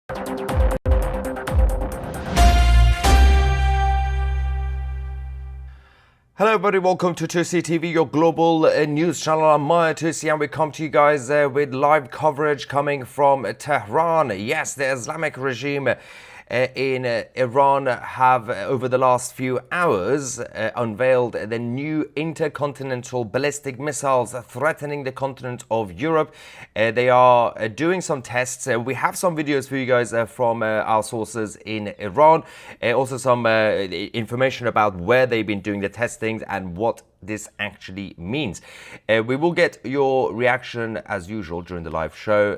Hello everybody, welcome to Tousi TV, your global news channel. I'm Tousi, and we come to you guys with live coverage coming from Tehran. Yes, the Islamic regime in Iran have over the last few hours unveiled the new intercontinental ballistic missiles threatening the continent of Europe. They are doing some tests. We have some videos for you guys from our sources in Iran. Also some information about where they've been doing the testings and what this actually means. We will get your reaction as usual during the live show.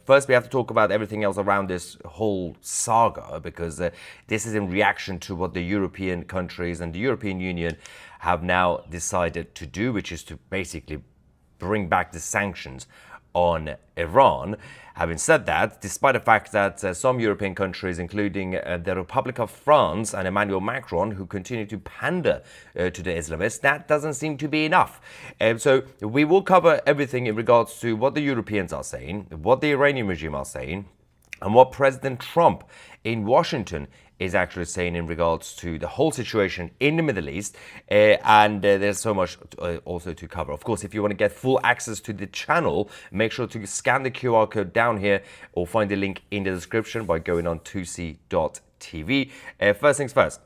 First, we have to talk about everything else around this whole saga, because this is in reaction to what the European countries and the European Union have now decided to do, which is to basically bring back the sanctions on Iran. Having said that, despite the fact that some European countries, including the Republic of France and Emmanuel Macron, who continue to pander to the Islamists, that doesn't seem to be enough. So we will cover everything in regards to what the Europeans are saying, what the Iranian regime are saying, and what President Trump in Washington is actually saying in regards to the whole situation in the Middle East. And there's so much also to cover. Of course, if you want to get full access to the channel, make sure to scan the QR code down here or find the link in the description by going on Tousi.tv. First things first.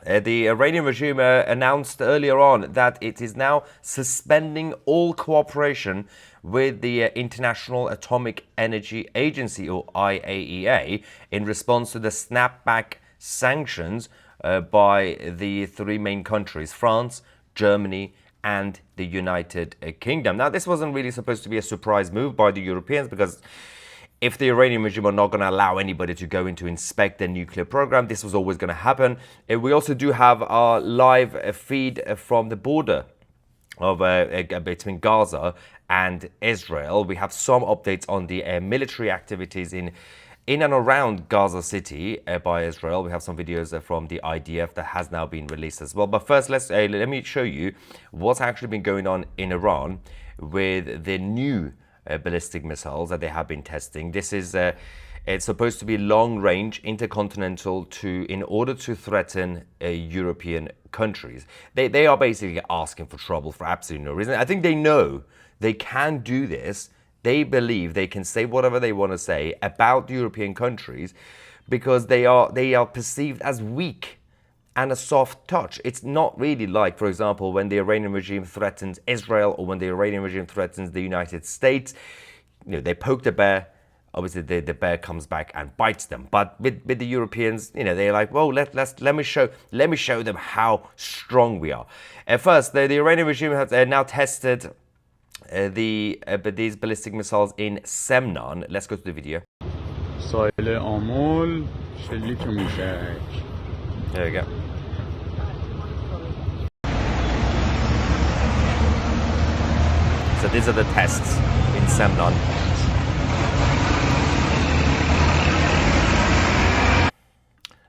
The Iranian regime announced earlier on that it is now suspending all cooperation with the International Atomic Energy Agency, or IAEA, in response to the snapback sanctions by the three main countries, France, Germany, and the United Kingdom. Now, this wasn't really supposed to be a surprise move by the Europeans, because if the Iranian regime are not going to allow anybody to go in to inspect their nuclear program, this was always going to happen. We also do have our live feed from the border of between Gaza and Israel. We have some updates on the military activities in and around Gaza City by Israel. We have some videos from the IDF that has now been released as well. But first, let me show you what's actually been going on in Iran with the new ballistic missiles that they have been testing. This is it's supposed to be long-range, intercontinental, in order to threaten European countries. They are basically asking for trouble for absolutely no reason. I think they know they can do this. They believe they can say whatever they want to say about the European countries, because they are perceived as weak and a soft touch. It's not really like, for example, when the Iranian regime threatens Israel, or when the Iranian regime threatens the United States. You know, they poke the bear. Obviously, the bear comes back and bites them. But with the Europeans, you know, they're like, well, let me show them how strong we are. At first, the Iranian regime has now tested these ballistic missiles in Semnan. Let's go to the video. There we go. So these are the tests in Semnan.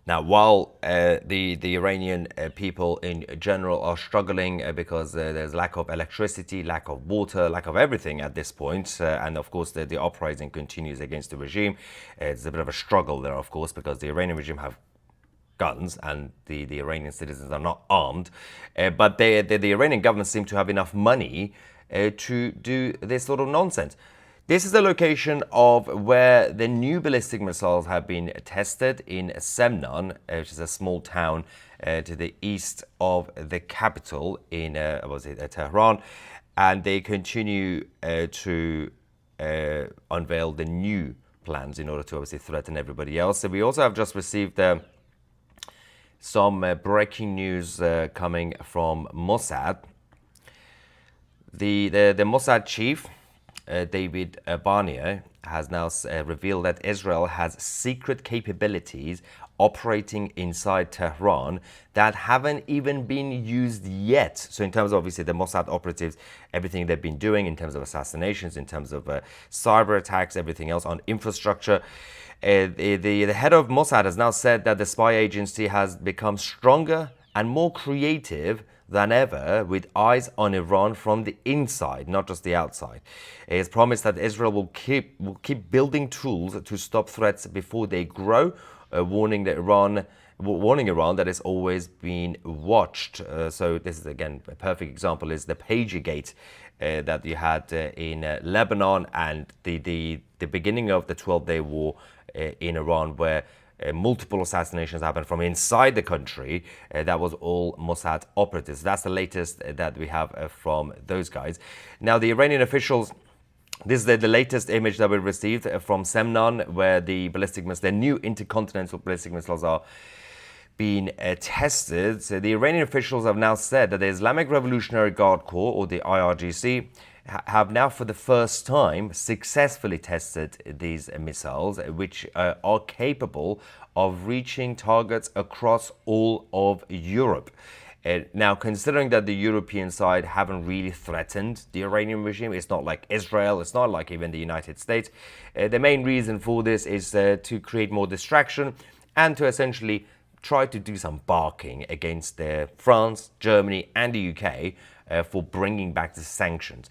Now, while the Iranian people in general are struggling because there's lack of electricity, lack of water, lack of everything at this point, and of course the uprising continues against the regime, it's a bit of a struggle there, of course, because the Iranian regime have guns and the Iranian citizens are not armed, but the Iranian government seem to have enough money to do this sort of nonsense. This is the location of where the new ballistic missiles have been tested in Semnan, which is a small town to the east of the capital in Tehran, and they continue to unveil the new plans in order to obviously threaten everybody else. So we also have just received some breaking news coming from Mossad. The Mossad chief, David Barnier, has now revealed that Israel has secret capabilities operating inside Tehran that haven't even been used yet. So in terms of obviously the Mossad operatives, everything they've been doing in terms of assassinations, in terms of cyber attacks, everything else on infrastructure. The head of Mossad has now said that the spy agency has become stronger and more creative than ever, with eyes on Iran from the inside, not just the outside. He has promised that Israel will keep building tools to stop threats before they grow, warning Iran that it's always been watched. So this is, again, a perfect example is the Pagergate that you had in Lebanon, and the beginning of the 12-day war in Iran, where multiple assassinations happened from inside the country. That was all Mossad operatives. That's the latest that we have from those guys. Now, the Iranian officials, this is the latest image that we received from Semnan, where the new intercontinental ballistic missiles are being tested. So the Iranian officials have now said that the Islamic Revolutionary Guard Corps, or the IRGC, have now for the first time successfully tested these missiles, which are capable of reaching targets across all of Europe. Now, considering that the European side haven't really threatened the Iranian regime, it's not like Israel, it's not like even the United States, the main reason for this is to create more distraction and to essentially try to do some barking against France, Germany and the UK for bringing back the sanctions.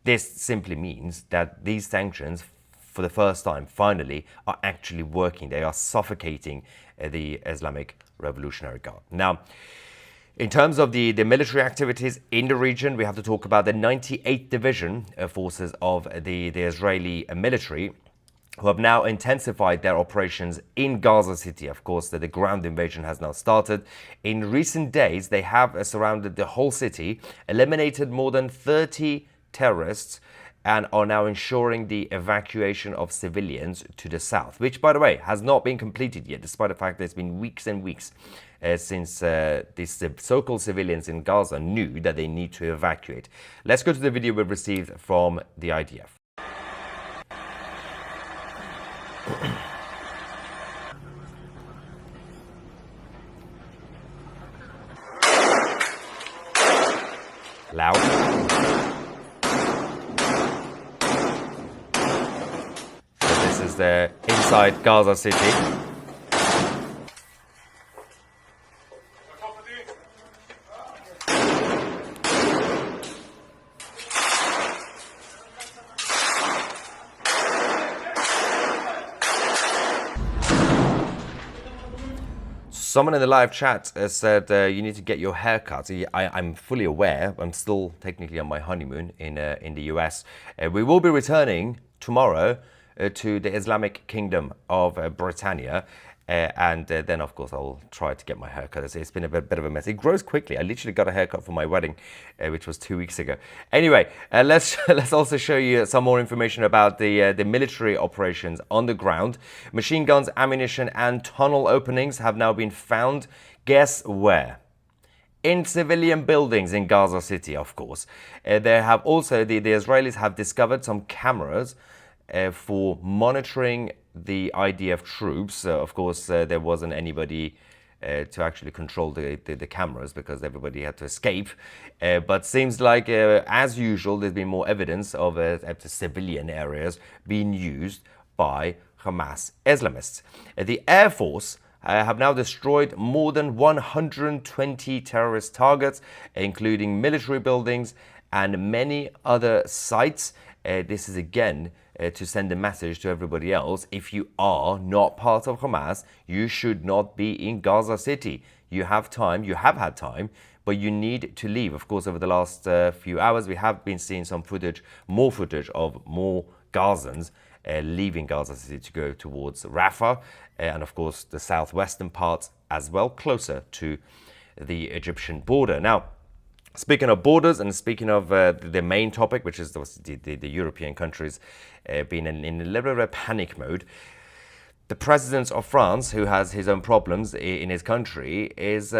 This simply means that these sanctions, for the first time, finally, are actually working. They are suffocating the Islamic Revolutionary Guard. Now, in terms of the military activities in the region, we have to talk about the 98th Division forces of the Israeli military, who have now intensified their operations in Gaza City. Of course, the ground invasion has now started. In recent days, they have surrounded the whole city, eliminated more than 30 terrorists, and are now ensuring the evacuation of civilians to the south, which, by the way, has not been completed yet, despite the fact that it's been weeks and weeks since these so-called civilians in Gaza knew that they need to evacuate. Let's go to the video we've received from the IDF. Loud. So this is the inside Gaza City. Someone in the live chat said you need to get your hair cut. I'm fully aware. I'm still technically on my honeymoon in the US. We will be returning tomorrow to the Islamic Kingdom of Britannia. And then, of course, I'll try to get my haircut. It's been a bit of a mess. It grows quickly. I literally got a haircut for my wedding, which was 2 weeks ago. Anyway, let's also show you some more information about the military operations on the ground. Machine guns, ammunition, and tunnel openings have now been found. Guess where? In civilian buildings in Gaza City, of course. There have also the Israelis have discovered some cameras for monitoring the IDF troops. Of course, there wasn't anybody to actually control the cameras because everybody had to escape. But seems like, as usual, there's been more evidence of the civilian areas being used by Hamas Islamists. The Air Force have now destroyed more than 120 terrorist targets, including military buildings and many other sites. This is again to send a message to everybody else. If you are not part of Hamas, you should not be in Gaza City. You have time, you have had time, but you need to leave. Of course, over the last few hours, we have been seeing some more footage of more Gazans leaving Gaza City to go towards Rafah, and of course the southwestern parts as well, closer to the Egyptian border. Now, speaking of borders and speaking of the main topic, which is the European countries being in a little bit of a panic mode, the president of France, who has his own problems in his country, is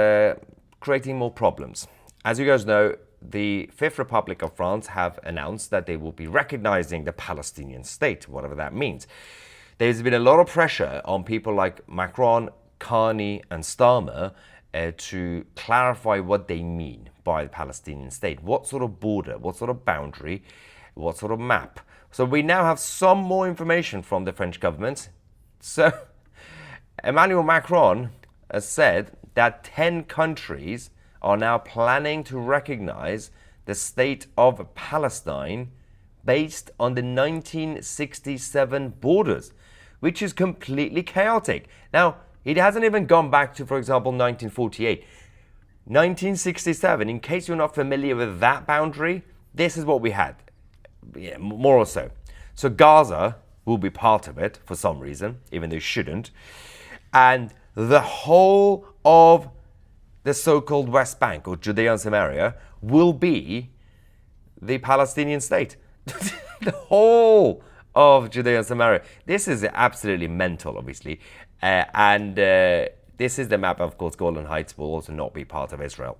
creating more problems. As you guys know, the Fifth Republic of France have announced that they will be recognizing the Palestinian state, whatever that means. There's been a lot of pressure on people like Macron, Carney and Starmer to clarify what they mean by the Palestinian state. What sort of border, what sort of boundary, what sort of map. So we now have some more information from the French government. So Emmanuel Macron has said that 10 countries are now planning to recognize the state of Palestine based on the 1967 borders, which is completely chaotic. Now, it hasn't even gone back to, for example, 1948. 1967, in case you're not familiar with that boundary, this is what we had, yeah, more or so. So Gaza will be part of it for some reason, even though it shouldn't. And the whole of the so-called West Bank, or Judea and Samaria, will be the Palestinian state. The whole of Judea and Samaria. This is absolutely mental, obviously. This is the map. Of course, Golan Heights will also not be part of Israel.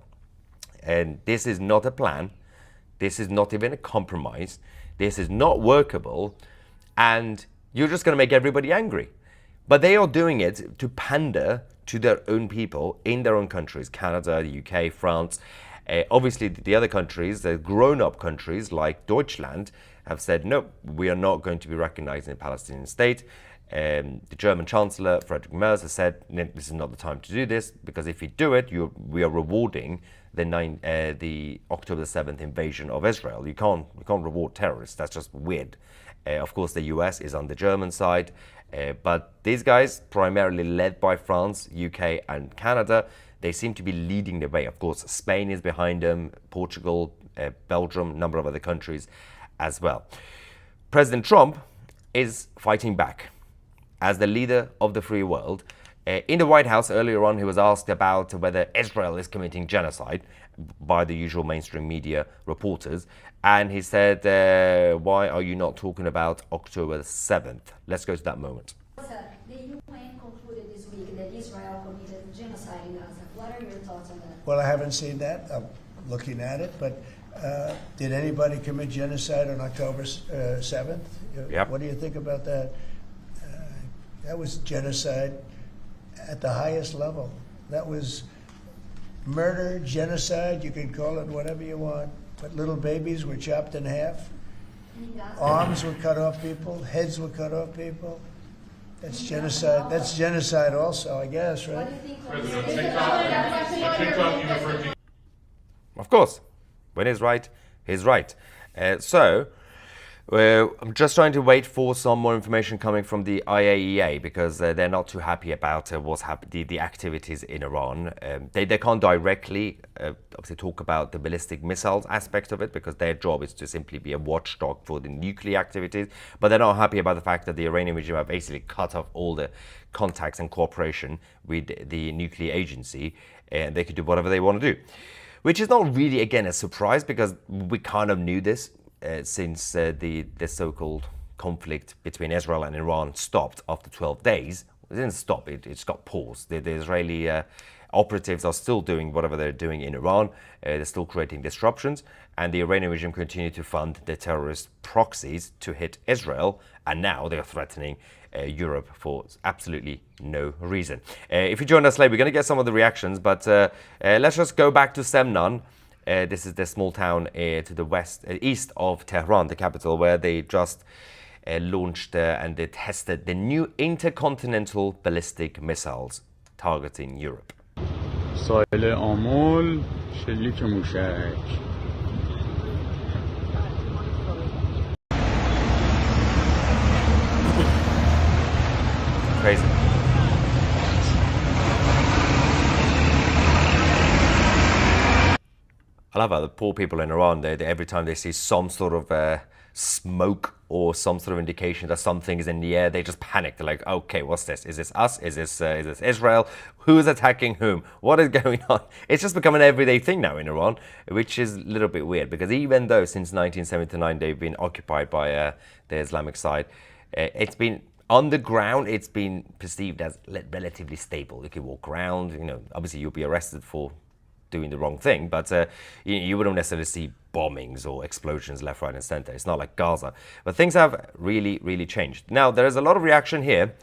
And this is not a plan. This is not even a compromise. This is not workable. And you're just going to make everybody angry. But they are doing it to pander to their own people in their own countries. Canada, the UK, France. Obviously, the other countries, the grown-up countries like Deutschland, have said, no, we are not going to be recognizing the Palestinian state. The German Chancellor, Friedrich Merz, has said, this is not the time to do this, because if you do it, we are rewarding the October 7th invasion of Israel. You can't reward terrorists. That's just weird. Of course, the US is on the German side. But these guys, primarily led by France, UK, and Canada, they seem to be leading the way. Of course, Spain is behind them, Portugal, Belgium, a number of other countries as well. President Trump is fighting back as the leader of the free world. In the White House earlier on, he was asked about whether Israel is committing genocide by the usual mainstream media reporters. And he said, why are you not talking about October 7th? Let's go to that moment. The UN concluded this week that Israel committed genocide in Gaza. What are your thoughts on that? Well, I haven't seen that. I'm looking at it, but did anybody commit genocide on October 7th? Yep. What do you think about that? That was genocide at the highest level. That was murder, genocide, you can call it whatever you want, but little babies were chopped in half. Arms were cut off people, heads were cut off people. That's genocide. That's genocide also, I guess, right? Of course, when he's right, he's right. I'm just trying to wait for some more information coming from the IAEA, because they're not too happy about what's happening, the activities in Iran. They can't directly obviously talk about the ballistic missiles aspect of it, because their job is to simply be a watchdog for the nuclear activities. But they're not happy about the fact that the Iranian regime have basically cut off all the contacts and cooperation with the nuclear agency, and they could do whatever they want to do. Which is not really, again, a surprise, because we kind of knew this. Since the so-called conflict between Israel and Iran stopped after 12 days. It didn't stop, it just got paused. The Israeli operatives are still doing whatever they're doing in Iran. They're still creating disruptions. And the Iranian regime continued to fund the terrorist proxies to hit Israel. And now they're threatening Europe for absolutely no reason. If you join us late, we're going to get some of the reactions. But let's just go back to Semnan. This is the small town to the east of Tehran, the capital, where they just launched and they tested the new intercontinental ballistic missiles targeting Europe. ساحل آمل شلیک موشک Crazy. I love how the poor people in Iran, they every time they see some sort of smoke or some sort of indication that something is in the air, they just panic. They're like, okay, what's this? Is this us? Is this Israel? Who is attacking whom? What is going on? It's just become an everyday thing now in Iran, which is a little bit weird, because even though since 1979 they've been occupied by the Islamic side, it's been on the ground, it's been perceived as relatively stable. You can walk around, obviously you'll be arrested for doing the wrong thing, but you wouldn't necessarily see bombings or explosions left, right, and center. It's not like Gaza. But things have really, really changed. Now, there is a lot of reaction here.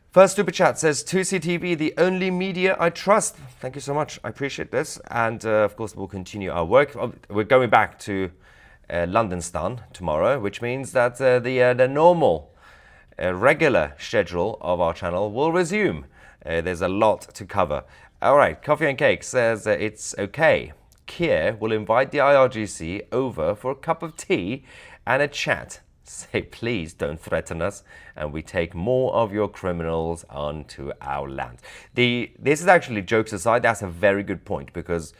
First super chat says, Tousi TV, the only media I trust. Thank you so much. I appreciate this. And of course, we'll continue our work. We're going back to London tomorrow, which means that the normal, regular schedule of our channel will resume. There's a lot to cover. All right, Coffee and Cake says it's okay. Kiev will invite the IRGC over for a cup of tea and a chat. Say, please don't threaten us, and we take more of your criminals onto our land. This is actually, jokes aside, that's a very good point, because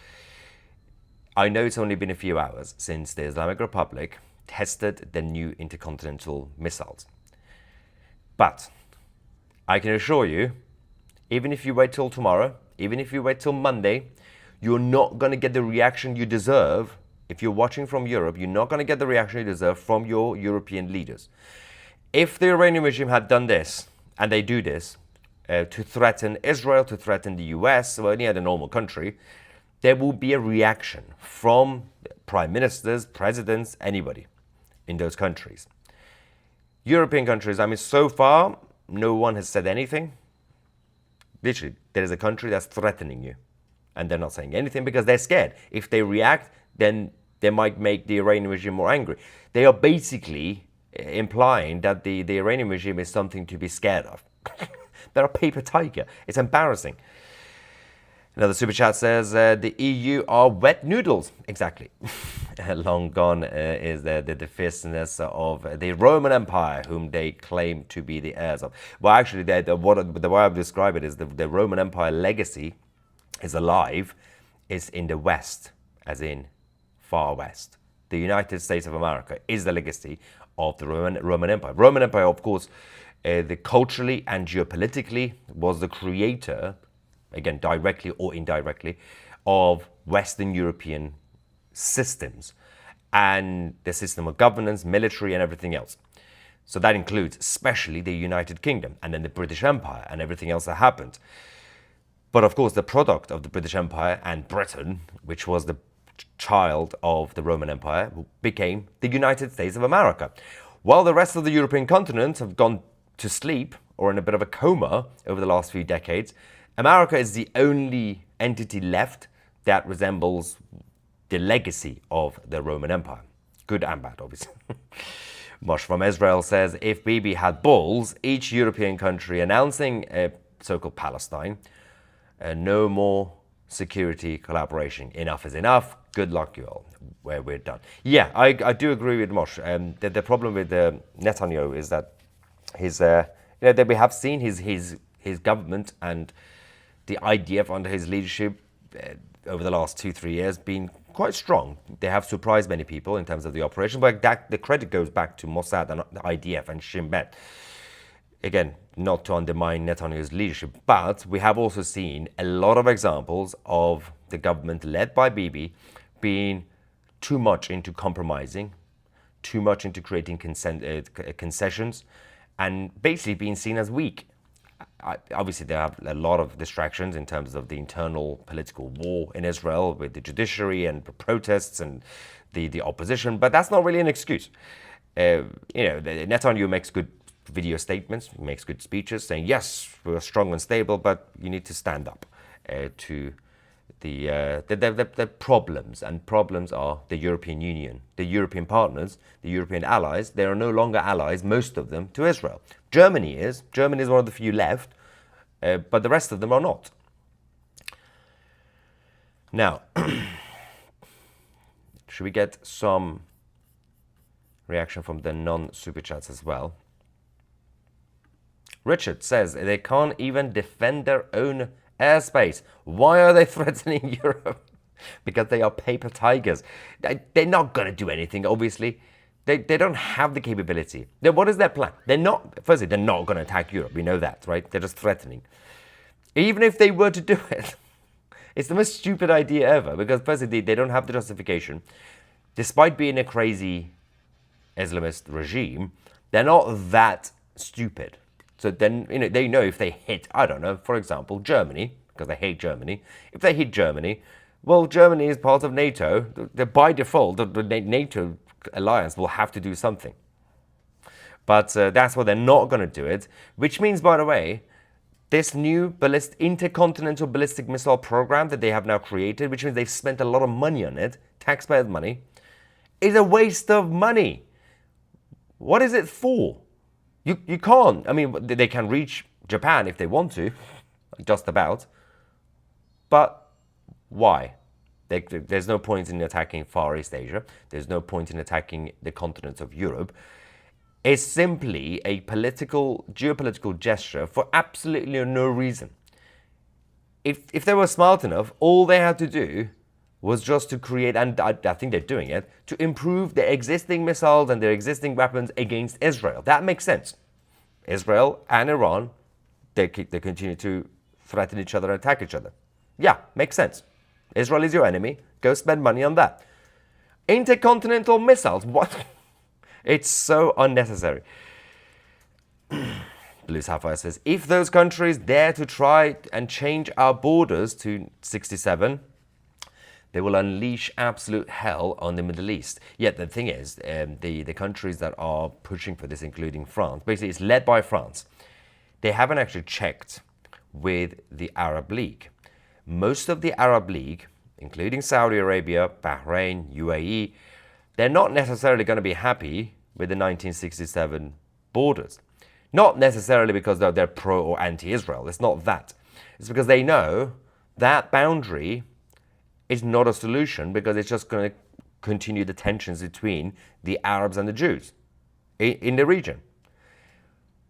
I know it's only been a few hours since the Islamic Republic tested the new intercontinental missiles. But I can assure you, even if you wait till tomorrow, even if you wait till Monday, you're not going to get the reaction you deserve. If you're watching from Europe, you're not going to get the reaction you deserve from your European leaders. If the Iranian regime had done this, and they do this, to threaten Israel, to threaten the US, or any other normal country, there will be a reaction from prime ministers, presidents, anybody in those countries. European countries, I mean, so far, no one has said anything. Literally, there is a country that's threatening you, and they're not saying anything because they're scared. If they react, then they might make the Iranian regime more angry. They are basically implying that the Iranian regime is something to be scared of. They're a paper tiger. It's embarrassing. Another super chat says, the EU are wet noodles. Exactly. Long gone is the fierceness of the Roman Empire, whom they claim to be the heirs of. Well, actually, the way I would describe it is the Roman Empire legacy is alive, is in the West, as in far West. The United States of America is the legacy of the Roman Empire. Roman Empire, of course, culturally and geopolitically was the creator, again, directly or indirectly, of Western European systems and the system of governance, military, and everything else. So that includes especially the United Kingdom and then the British Empire and everything else that happened. But of course, the product of the British Empire and Britain, which was the child of the Roman Empire, became the United States of America. While the rest of the European continent have gone to sleep or in a bit of a coma over the last few decades, America is the only entity left that resembles the legacy of the Roman Empire. Good and bad, obviously. Mosh from Israel says, if Bibi had balls, each European country announcing a so-called Palestine, no more security collaboration. Enough is enough. Good luck, you all. Where we're done. Yeah, I do agree with Mosh. The problem with Netanyahu is that that we have seen his government and the IDF under his leadership over the last 2-3 years being quite strong. They have surprised many people in terms of the operation, but the credit goes back to Mossad and the IDF and Shin Bet. Again, not to undermine Netanyahu's leadership, but we have also seen a lot of examples of the government led by Bibi being too much into compromising, too much into creating concessions, and basically being seen as weak. Obviously, they have a lot of distractions in terms of the internal political war in Israel with the judiciary and protests and the opposition, but that's not really an excuse. Netanyahu makes good video statements, makes good speeches saying, yes, we're strong and stable, but you need to stand up to the problems. And problems are the European Union, the European partners, the European allies. They are no longer allies, most of them, to Israel. Germany is one of the few left, but the rest of them are not. Now, should we get some reaction from the non-super chats as well? Richard says they can't even defend their own airspace. Why are they threatening Europe? Because they are paper tigers. They're not going to do anything, obviously. They don't have the capability. What is their plan? They're not going to attack Europe. We know that, right? They're just threatening. Even if they were to do it, it's the most stupid idea ever, because firstly, they don't have the justification. Despite being a crazy Islamist regime, they're not that stupid. So then, they know if they hit, I don't know, for example, Germany, because they hate Germany. If they hit Germany, well, Germany is part of NATO. By default, the NATO alliance will have to do something. But that's why they're not going to do it, which means, by the way, this new intercontinental ballistic missile program that they have now created, which means they've spent a lot of money on it, taxpayers' money, is a waste of money. What is it for? You can't. I mean, they can reach Japan if they want to. just about. But why? There's no point in attacking Far East Asia. There's no point in attacking the continent of Europe. It's simply a geopolitical gesture for absolutely no reason. If they were smart enough, all they had to do was just to create, and I think they're doing it, to improve their existing missiles and their existing weapons against Israel. That makes sense. Israel and Iran, they continue to threaten each other and attack each other. Yeah, makes sense. Israel is your enemy. Go spend money on that. Intercontinental missiles, what? It's so unnecessary. Blue Sapphire says, if those countries dare to try and change our borders to 67, they will unleash absolute hell on the Middle East. Yet the thing is, the countries that are pushing for this, including France, basically it's led by France. They haven't actually checked with the Arab League. Most of the Arab League, including Saudi Arabia, Bahrain, UAE, they're not necessarily going to be happy with the 1967 borders. Not necessarily because they're pro or anti-Israel. It's not that. It's because they know that boundary is not a solution, because it's just going to continue the tensions between the Arabs and the Jews in the region.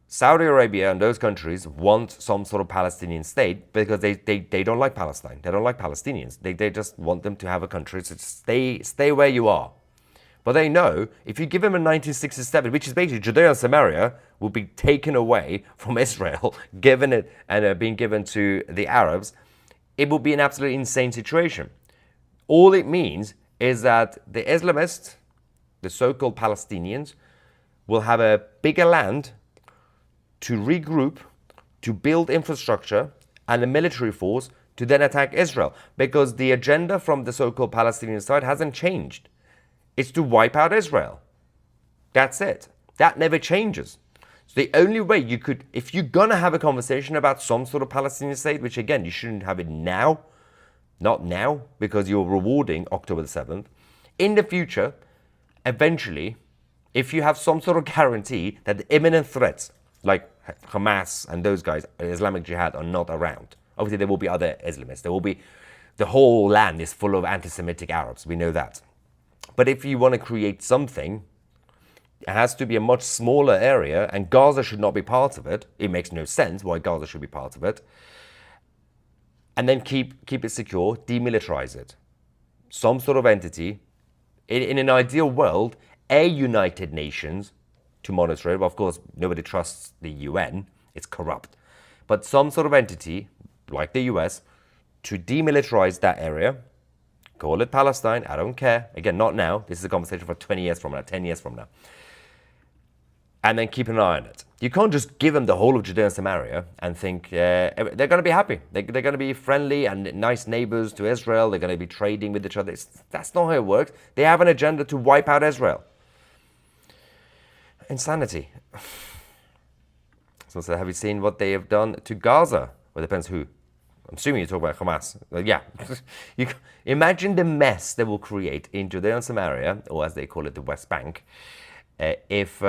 Saudi Arabia and those countries want some sort of Palestinian state because they don't like Palestine. They don't like Palestinians. They just want them to have a country to stay where you are. But they know if you give them a 1967, which is basically Judea and Samaria, will be taken away from Israel, given it and being given to the Arabs, it will be an absolutely insane situation. All it means is that the Islamists, the so-called Palestinians, will have a bigger land to regroup, to build infrastructure and a military force to then attack Israel. Because the agenda from the so-called Palestinian side hasn't changed. It's to wipe out Israel. That's it. That never changes. So the only way you could, if you're going to have a conversation about some sort of Palestinian state, which again, you shouldn't have it now, not now, because you're rewarding October the 7th. In the future, eventually, if you have some sort of guarantee that the imminent threats, like Hamas and those guys, Islamic Jihad, are not around. Obviously, there will be other Islamists. There will be, the whole land is full of anti-Semitic Arabs. We know that. But if you want to create something, it has to be a much smaller area, and Gaza should not be part of it. It makes no sense why Gaza should be part of it. And then keep it secure, demilitarize it. Some sort of entity, in an ideal world, a United Nations to monitor it. But of course, nobody trusts the UN. It's corrupt. But some sort of entity, like the US, to demilitarize that area. Call it Palestine, I don't care. Again, not now. This is a conversation for 20 years from now, 10 years from now. And then keep an eye on it. You can't just give them the whole of Judea and Samaria and think they're going to be happy. They're going to be friendly and nice neighbors to Israel. They're going to be trading with each other. That's not how it works. They have an agenda to wipe out Israel. Insanity. So have you seen what they have done to Gaza? Well, it depends who. I'm assuming you talk about Hamas. Yeah. You imagine the mess they will create in Judea and Samaria, or as they call it, the West Bank, if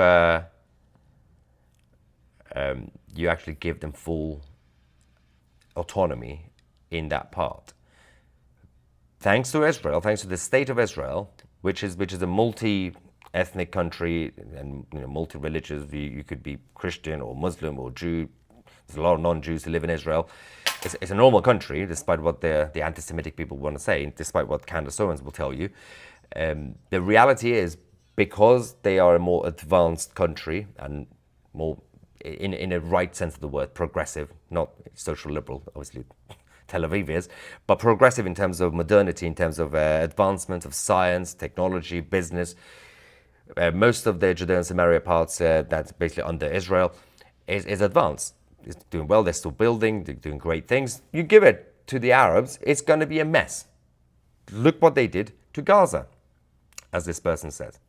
you actually give them full autonomy in that part. Thanks to Israel, thanks to the state of Israel, which is a multi-ethnic country and multi-religious. You could be Christian or Muslim or Jew. There's a lot of non-Jews who live in Israel. It's a normal country, despite what the anti-Semitic people want to say, despite what Candace Owens will tell you. The reality is, because they are a more advanced country and more, in a right sense of the word, progressive, not social liberal, obviously Tel Aviv is, but progressive in terms of modernity, in terms of advancement of science, technology, business. Most of the Judea and Samaria parts that's basically under Israel is advanced. It's doing well, they're still building, they're doing great things. You give it to the Arabs, it's going to be a mess. Look what they did to Gaza, as this person says.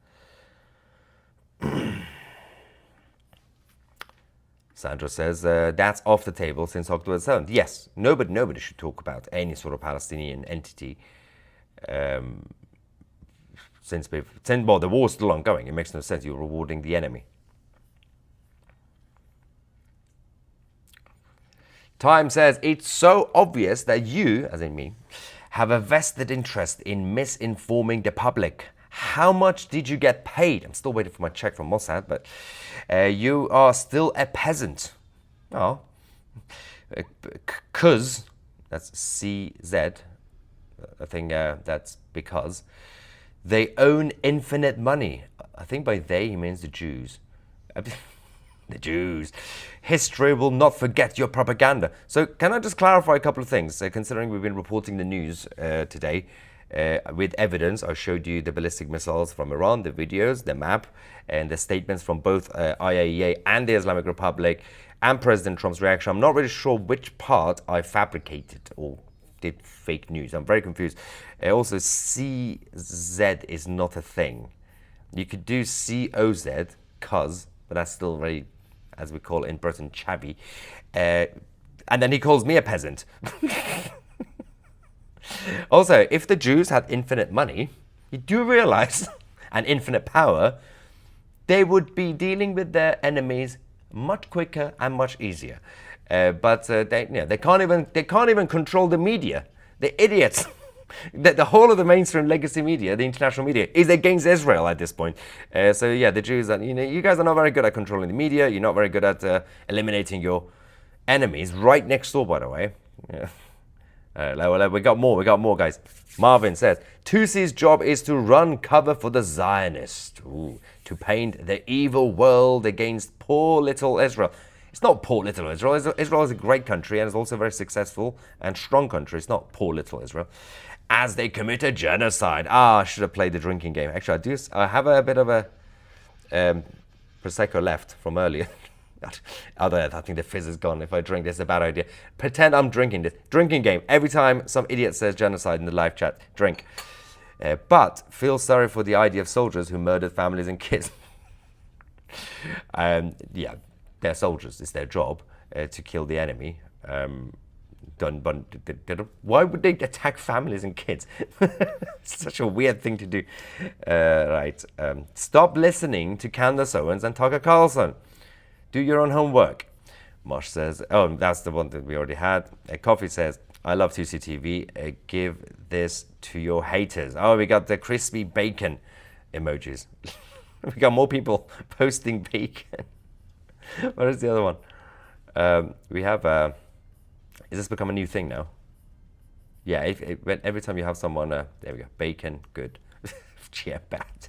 Sandra says, that's off the table since October 7th. Yes, nobody should talk about any sort of Palestinian entity since the war's still ongoing. It makes no sense. You're rewarding the enemy. Time says, it's so obvious that you, as in me, have a vested interest in misinforming the public. How much did you get paid? I'm still waiting for my check from Mossad, but you are still a peasant. Oh, because, that's CZ, I think that's because, they own infinite money. I think by they he means the Jews. The Jews. History will not forget your propaganda. So can I just clarify a couple of things? Considering we've been reporting the news today with evidence, I showed you the ballistic missiles from Iran, the videos, the map, and the statements from both IAEA and the Islamic Republic and President Trump's reaction. I'm not really sure which part I fabricated or did fake news. I'm very confused. Also, CZ is not a thing. You could do COZ, cuz, but that's still very, as we call it in Britain, chavvy. And then he calls me a peasant. Also, if the Jews had infinite money, you do realize, and infinite power, they would be dealing with their enemies much quicker and much easier. But they can't even control the media. The idiots. The whole of the mainstream legacy media, the international media, is against Israel at this point. So yeah, the Jews, you guys are not very good at controlling the media. You're not very good at eliminating your enemies right next door, by the way. Yeah. We got more, guys. Marvin says, Tousi's job is to run cover for the Zionists, to paint the evil world against poor little Israel. It's not poor little Israel. Israel is a great country and is also a very successful and strong country. It's not poor little Israel. As they commit a genocide. I should have played the drinking game. Actually, I have a bit of a Prosecco left from earlier. I think the fizz is gone. If I drink this, it's a bad idea. Pretend I'm drinking this. Drinking game. Every time some idiot says genocide in the live chat, drink. But feel sorry for the idea of soldiers who murdered families and kids. Yeah, they're soldiers. It's their job to kill the enemy. Why would they attack families and kids? It's such a weird thing to do. Right. Stop listening to Candace Owens and Tucker Carlson. Do your own homework. Mosh says, oh, that's the one that we already had. Coffee says, I love Tousi TV. Give this to your haters. Oh, we got the crispy bacon emojis. We got more people posting bacon. What is the other one? We have... Is this become a new thing now? Yeah, every time you have someone, there we go, bacon, good. Yeah, bad.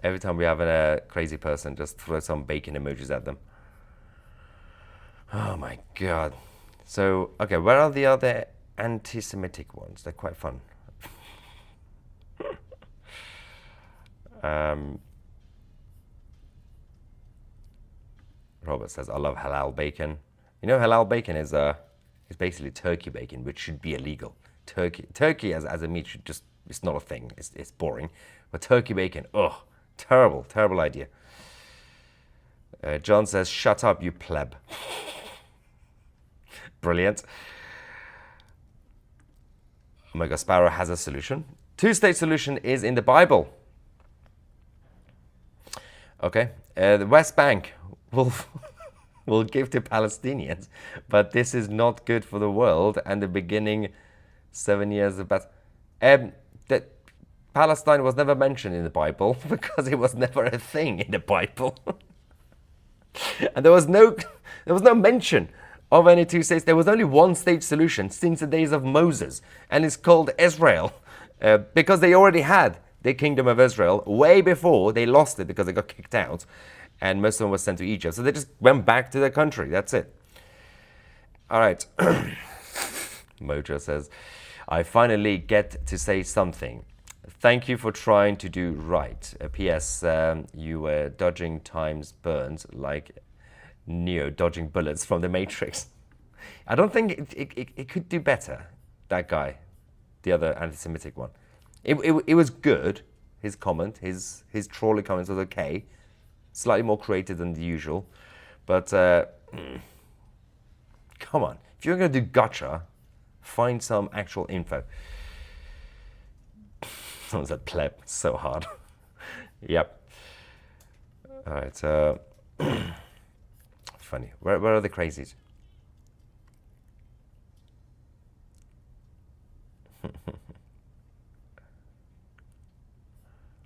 Every time we have a crazy person, just throw some bacon emojis at them. Oh my God. So, okay, where are the other anti-Semitic ones? They're quite fun. Robert says, I love halal bacon. You know, halal bacon is basically turkey bacon, which should be illegal. Turkey as a meat should just, it's not a thing. It's boring. But turkey bacon, oh, terrible idea. John says, shut up, you pleb. Brilliant. Omega Sparrow has a solution. Two-state solution is in the Bible. Okay, the West Bank will give to Palestinians, but this is not good for the world. And the beginning 7 years of that Palestine was never mentioned in the Bible because it was never a thing in the Bible. And there was no mention of any two states. There was only one state solution since the days of Moses, and it's called Israel, because they already had the kingdom of Israel way before they lost it because they got kicked out, and most of them were sent to Egypt. So they just went back to their country. That's it. All right. Mojo says, I finally get to say something. Thank you for trying to do right. P.S. You were dodging time's burns like Neo dodging bullets from the Matrix. I don't think it could do better, that guy, the other anti-Semitic one. It was good, his comment, his trolley comments was okay. Slightly more creative than the usual. But, come on. If you're going to do gotcha, find some actual info. Someone said pleb, so hard. Yep. All right, funny. Where are the crazies?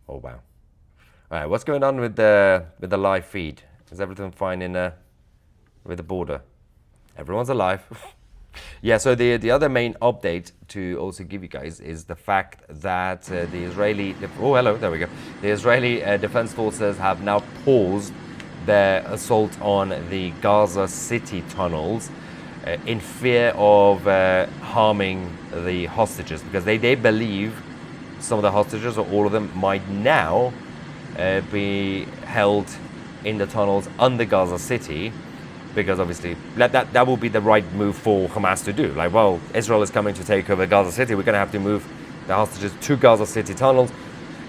Oh wow! All right, what's going on with the live feed? Is everything fine in with the border? Everyone's alive. Yeah. So the other main update to also give you guys is the fact that the Israeli the Israeli Defense Forces have now paused their assault on the Gaza City tunnels in fear of harming the hostages, because they believe some of the hostages, or all of them, might now be held in the tunnels under Gaza City, because obviously that will be the right move for Hamas to do. Like, well, Israel is coming to take over Gaza City, we're going to have to move the hostages to Gaza City tunnels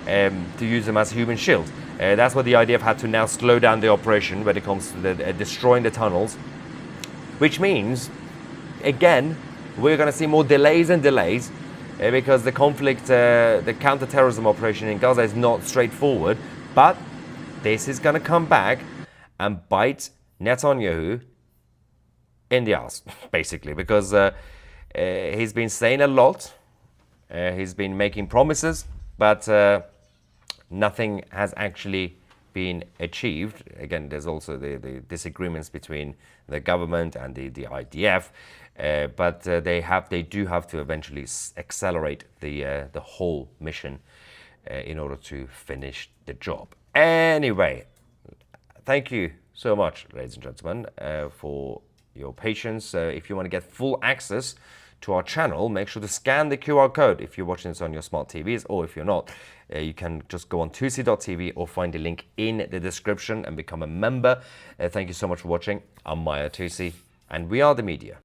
to use them as a human shield. That's what the IDF had to now slow down the operation when it comes to destroying the tunnels, which means, again, we're going to see more delays and delays because the conflict, the counter-terrorism operation in Gaza is not straightforward. But this is going to come back and bite Netanyahu in the ass, basically, because he's been saying a lot, he's been making promises, but nothing has actually been achieved. Again, there's also the disagreements between the government and the IDF, but they do have to eventually accelerate the whole mission in order to finish the job. Anyway, thank you so much, ladies and gentlemen, for your patience. If you want to get full access to our channel, make sure to scan the QR code if you're watching this on your smart TVs, or if you're not, you can just go on Tousi.tv or find the link in the description and become a member. Thank you so much for watching. I'm Maya Tousi, and we are the media.